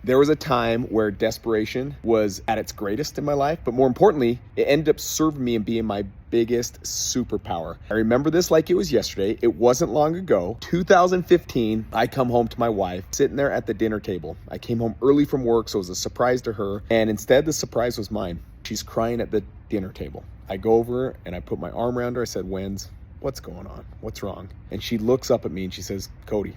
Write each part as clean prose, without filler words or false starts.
There was a time where desperation was at its greatest in my life, but more importantly, it ended up serving me and being my biggest superpower. I remember this like it was yesterday. It wasn't long ago. 2015, I come home to my wife, sitting there at the dinner table. I came home early from work, so it was a surprise to her, and instead the surprise was mine. She's crying at the dinner table. I go over and I put my arm around her. I said, "Wenz, what's going on? What's wrong?" And she looks up at me and she says, "Cody,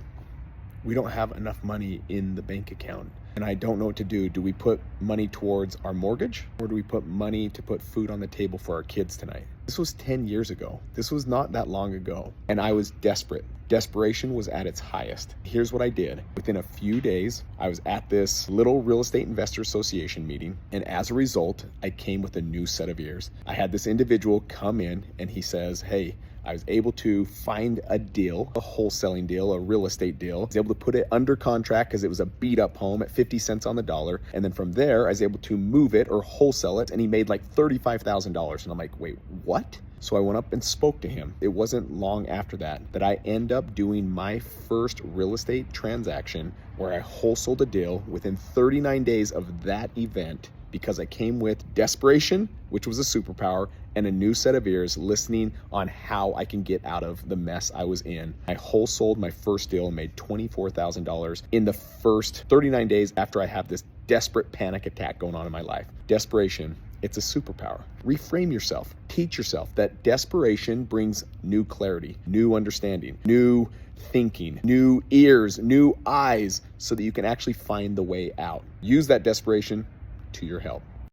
we don't have enough money in the bank account and I don't know what to do. Do we put money towards our mortgage or do we put money to put food on the table for our kids tonight?" This was 10 years ago. This was not that long ago. And I was desperate. Desperation was at its highest. Here's what I did. Within a few days, I was at this little real estate investor association meeting. And as a result, I came with a new set of ears. I had this individual come in and he says, "Hey, I was able to find a deal, a wholesaling deal, a real estate deal. I was able to put it under contract because it was a beat up home at 50 cents on the dollar. And then from there, I was able to move it or wholesale it. And he made like $35,000. And I'm like, wait, what? So I went up and spoke to him. It wasn't long after that I end up doing my first real estate transaction where I wholesaled a deal within 39 days of that event, because I came with desperation, which was a superpower, and a new set of ears listening on how I can get out of the mess I was in. I wholesaled my first deal and made $24,000 in the first 39 days after I have this desperate panic attack going on in my life. Desperation, it's a superpower. Reframe yourself. Teach yourself that desperation brings new clarity, new understanding, new thinking, new ears, new eyes, so that you can actually find the way out. Use that desperation to your help.